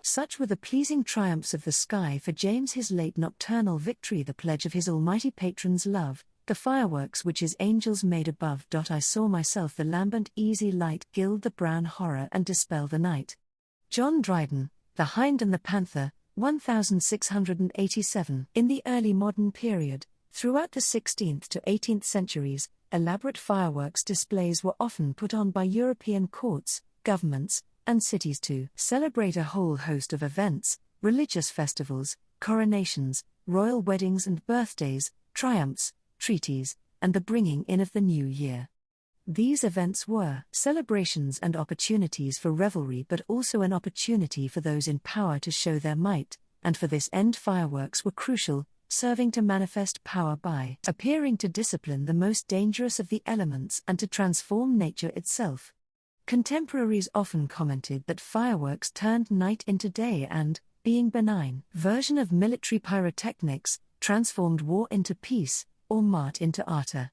Such were the pleasing triumphs of the sky for James, his late nocturnal victory, the pledge of his almighty patron's love, the fireworks which his angels made above. I saw myself the lambent easy light gild the brown horror and dispel the night. John Dryden, The Hind and the Panther, 1687. In the early modern period, throughout the 16th to 18th centuries, elaborate fireworks displays were often put on by European courts, governments, and cities to celebrate a whole host of events, religious festivals, coronations, royal weddings and birthdays, triumphs, treaties, and the bringing in of the new year. These events were celebrations and opportunities for revelry, but also an opportunity for those in power to show their might, and for this end fireworks were crucial, serving to manifest power by appearing to discipline the most dangerous of the elements and to transform nature itself. Contemporaries often commented that fireworks turned night into day and, being benign version of military pyrotechnics, transformed war into peace, or mart into arte.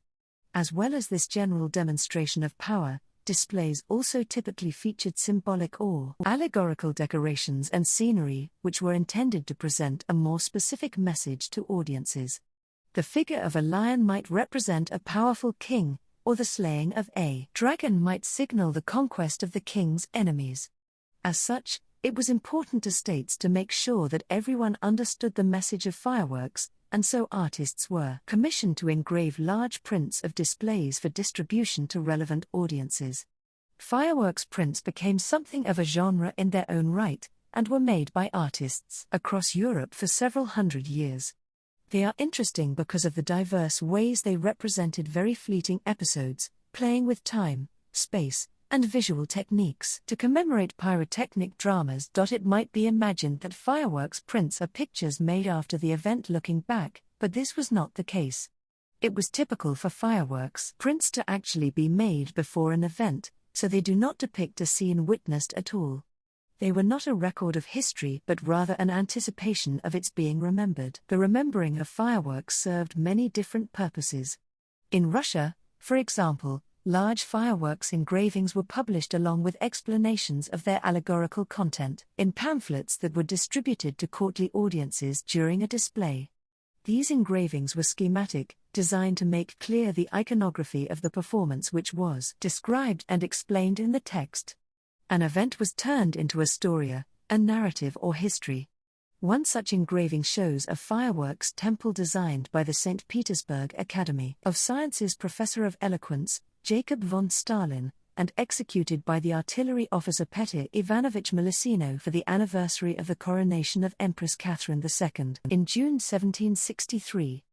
As well as this general demonstration of power, displays also typically featured symbolic or allegorical decorations and scenery, which were intended to present a more specific message to audiences. The figure of a lion might represent a powerful king, or the slaying of a dragon might signal the conquest of the king's enemies. As such, it was important to states to make sure that everyone understood the message of fireworks, and so artists were commissioned to engrave large prints of displays for distribution to relevant audiences. Fireworks prints became something of a genre in their own right, and were made by artists across Europe for several hundred years. They are interesting because of the diverse ways they represented very fleeting episodes, playing with time, space, and visual techniques. To commemorate pyrotechnic dramas. It might be imagined that fireworks prints are pictures made after the event looking back, but this was not the case. It was typical for fireworks prints to actually be made before an event, so they do not depict a scene witnessed at all. They were not a record of history but rather an anticipation of its being remembered. The remembering of fireworks served many different purposes. In Russia, for example, large fireworks engravings were published along with explanations of their allegorical content in pamphlets that were distributed to courtly audiences during a display. These engravings were schematic, designed to make clear the iconography of the performance which was described and explained in the text. An event was turned into a story, a narrative or history. One such engraving shows a fireworks temple designed by the St. Petersburg Academy of Sciences professor of eloquence, Jacob von Stalin, and executed by the artillery officer Petr Ivanovich Milosino for the anniversary of the coronation of Empress Catherine II in June 1763.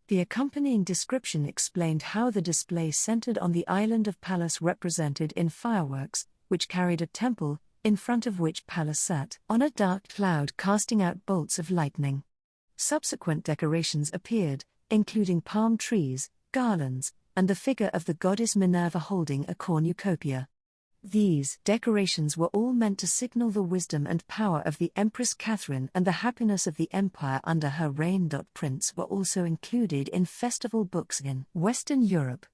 The accompanying description explained how the display centered on the island of Pallas represented in fireworks, which carried a temple, in front of which Pallas sat on a dark cloud casting out bolts of lightning. Subsequent decorations appeared, including palm trees, garlands, and the figure of the goddess Minerva holding a cornucopia. These decorations were all meant to signal the wisdom and power of the Empress Catherine and the happiness of the empire under her reign. Prints were also included in festival books in Western Europe.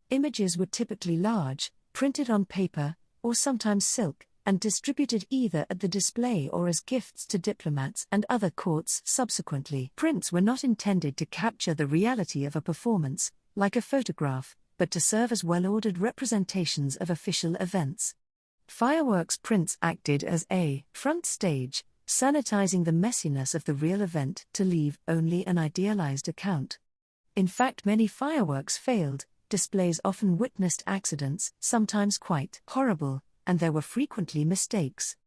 Images were typically large, printed on paper, or sometimes silk, and distributed either at the display or as gifts to diplomats and other courts subsequently. Prints were not intended to capture the reality of a performance, like a photograph, but to serve as well-ordered representations of official events. Fireworks prints acted as a front stage, sanitizing the messiness of the real event to leave only an idealized account. In fact, many fireworks failed, displays often witnessed accidents, sometimes quite horrible, and there were frequently mistakes.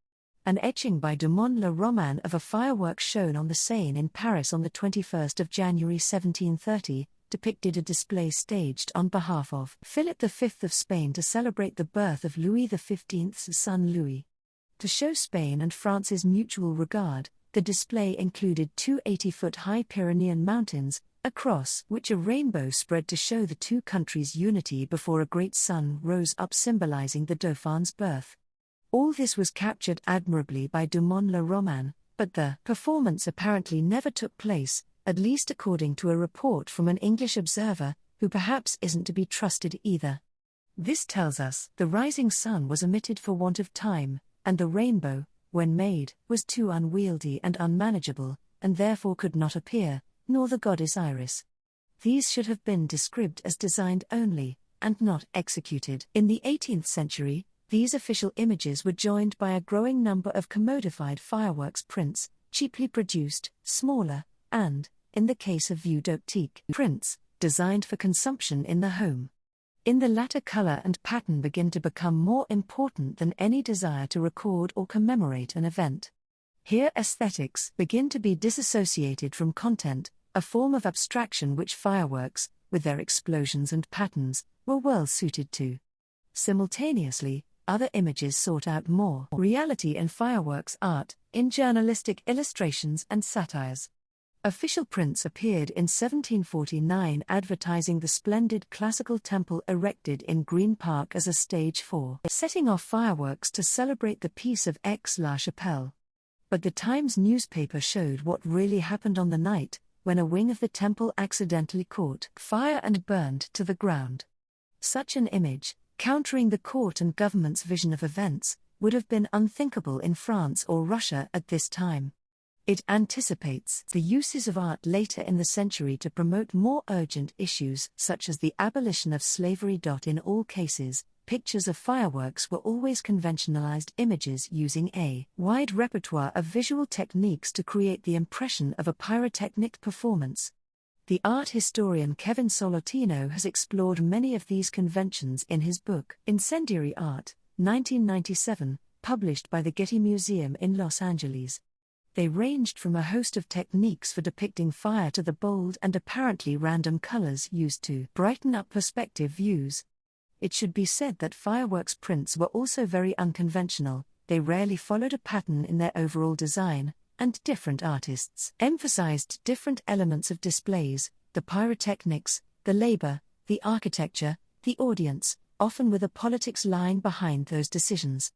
An etching by Dumont Le Roman of a fireworks shown on the Seine in Paris on the 21st of January 1730, depicted a display staged on behalf of Philip V of Spain to celebrate the birth of Louis XV's son Louis. To show Spain and France's mutual regard, the display included two 80-foot-high Pyrenean mountains, across which a rainbow spread to show the two countries' unity before a great sun rose up symbolizing the Dauphin's birth. All this was captured admirably by Dumont Le Roman, but the performance apparently never took place, at least according to a report from an English observer, who perhaps isn't to be trusted either. This tells us the rising sun was omitted for want of time, and the rainbow, when made, was too unwieldy and unmanageable, and therefore could not appear, nor the goddess Iris. These should have been described as designed only, and not executed. In the 18th century, these official images were joined by a growing number of commodified fireworks prints, cheaply produced, smaller, and, in the case of vue d'optique, prints, designed for consumption in the home. In the latter, color and pattern begin to become more important than any desire to record or commemorate an event. Here aesthetics begin to be disassociated from content, a form of abstraction which fireworks, with their explosions and patterns, were well suited to. Simultaneously, other images sought out more reality in fireworks art, in journalistic illustrations and satires. Official prints appeared in 1749 advertising the splendid classical temple erected in Green Park as a stage for setting off fireworks to celebrate the Peace of Aix-la-Chapelle. But the Times newspaper showed what really happened on the night, when a wing of the temple accidentally caught fire and burned to the ground. Such an image, countering the court and government's vision of events, would have been unthinkable in France or Russia at this time. It anticipates the uses of art later in the century to promote more urgent issues such as the abolition of slavery. In all cases, pictures of fireworks were always conventionalized images using a wide repertoire of visual techniques to create the impression of a pyrotechnic performance. The art historian Kevin Solotino has explored many of these conventions in his book, Incendiary Art, 1997, published by the Getty Museum in Los Angeles. They ranged from a host of techniques for depicting fire to the bold and apparently random colors used to brighten up perspective views. It should be said that fireworks prints were also very unconventional. They rarely followed a pattern in their overall design, and different artists emphasized different elements of displays: the pyrotechnics, the labor, the architecture, the audience, often with a politics lying behind those decisions.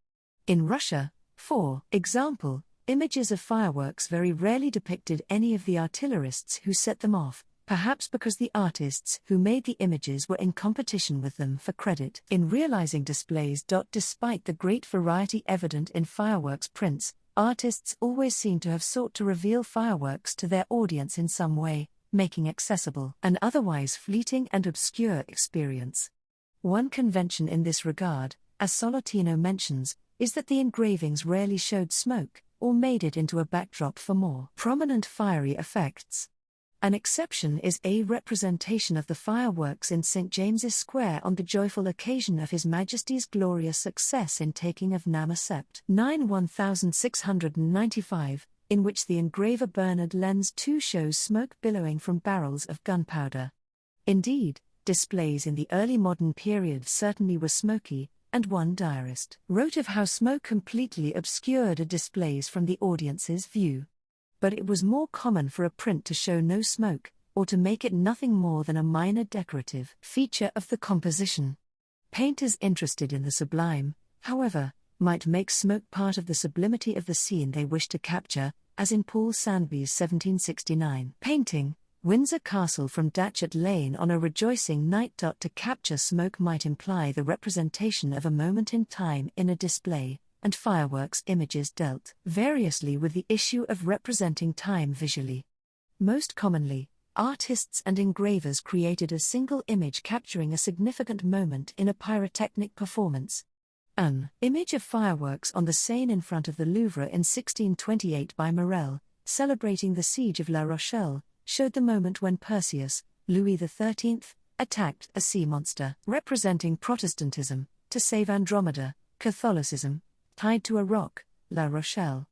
In Russia, for example, images of fireworks very rarely depicted any of the artillerists who set them off, perhaps because the artists who made the images were in competition with them for credit in realizing displays. Despite the great variety evident in fireworks prints, artists always seem to have sought to reveal fireworks to their audience in some way, making accessible an otherwise fleeting and obscure experience. One convention in this regard, as Solotino mentions, is that the engravings rarely showed smoke, or made it into a backdrop for more prominent fiery effects. An exception is a representation of the fireworks in St. James's Square on the joyful occasion of His Majesty's glorious success in taking of Nama Sept. 1695, in which the engraver Bernard Lenz II shows smoke billowing from barrels of gunpowder. Indeed, displays in the early modern period certainly were smoky, and one diarist wrote of how smoke completely obscured a displays from the audience's view. But it was more common for a print to show no smoke, or to make it nothing more than a minor decorative feature of the composition. Painters interested in the sublime, however, might make smoke part of the sublimity of the scene they wish to capture, as in Paul Sandby's 1769 painting, Windsor Castle from Datchet Lane on a rejoicing night. To capture smoke might imply the representation of a moment in time in a display, and fireworks images dealt variously with the issue of representing time visually. Most commonly, artists and engravers created a single image capturing a significant moment in a pyrotechnic performance. An image of fireworks on the Seine in front of the Louvre in 1628 by Morel, celebrating the siege of La Rochelle, showed the moment when Perseus, Louis XIII, attacked a sea monster, representing Protestantism, to save Andromeda, Catholicism, tied to a rock, La Rochelle.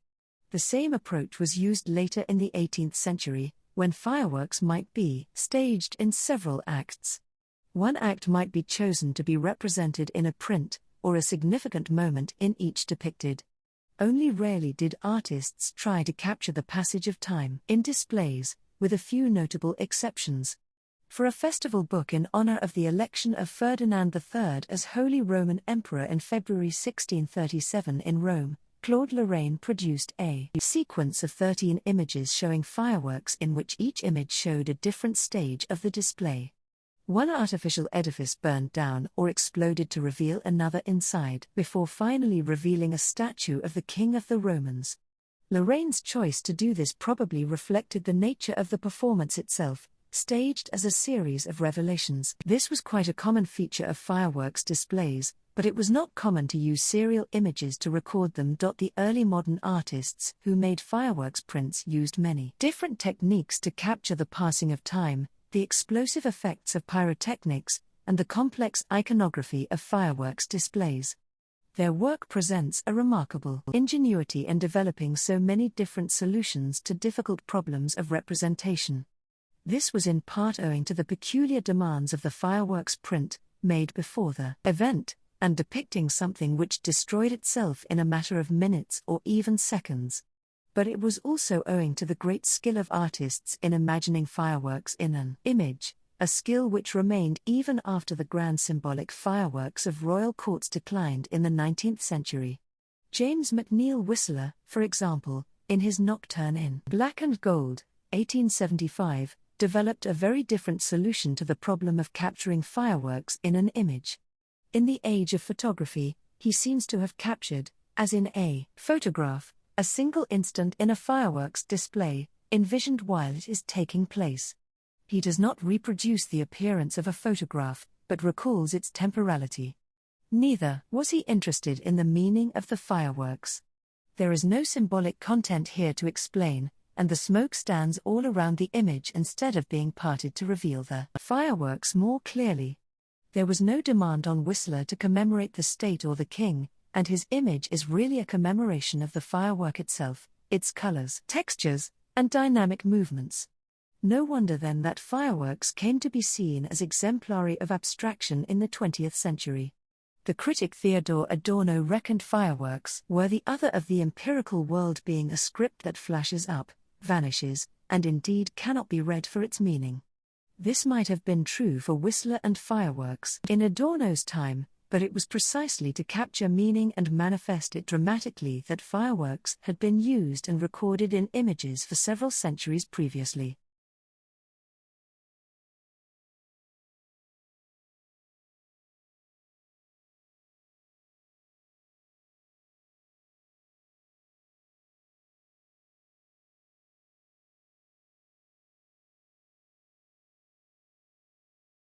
The same approach was used later in the 18th century, when fireworks might be staged in several acts. One act might be chosen to be represented in a print, or a significant moment in each depicted. Only rarely did artists try to capture the passage of time in displays, with a few notable exceptions. For a festival book in honor of the election of Ferdinand III as Holy Roman Emperor in February 1637 in Rome, Claude Lorraine produced a sequence of 13 images showing fireworks in which each image showed a different stage of the display. One artificial edifice burned down or exploded to reveal another inside, before finally revealing a statue of the King of the Romans. Lorraine's choice to do this probably reflected the nature of the performance itself, staged as a series of revelations. This was quite a common feature of fireworks displays, but it was not common to use serial images to record them. The early modern artists who made fireworks prints used many different techniques to capture the passing of time, the explosive effects of pyrotechnics, and the complex iconography of fireworks displays. Their work presents a remarkable ingenuity in developing so many different solutions to difficult problems of representation. This was in part owing to the peculiar demands of the fireworks print, made before the event, and depicting something which destroyed itself in a matter of minutes or even seconds. But it was also owing to the great skill of artists in imagining fireworks in an image, a skill which remained even after the grand symbolic fireworks of royal courts declined in the 19th century. James McNeill Whistler, for example, in his Nocturne in Black and Gold, 1875, developed a very different solution to the problem of capturing fireworks in an image. In the age of photography, he seems to have captured, as in a photograph, a single instant in a fireworks display, envisioned while it is taking place. He does not reproduce the appearance of a photograph, but recalls its temporality. Neither was he interested in the meaning of the fireworks. There is no symbolic content here to explain, and the smoke stands all around the image instead of being parted to reveal the fireworks more clearly. There was no demand on Whistler to commemorate the state or the king, and his image is really a commemoration of the firework itself, its colors, textures, and dynamic movements. No wonder then that fireworks came to be seen as exemplary of abstraction in the 20th century. The critic Theodore Adorno reckoned fireworks were the other of the empirical world, being a script that flashes up, vanishes, and indeed cannot be read for its meaning. This might have been true for Whistler and fireworks in Adorno's time, but it was precisely to capture meaning and manifest it dramatically that fireworks had been used and recorded in images for several centuries previously.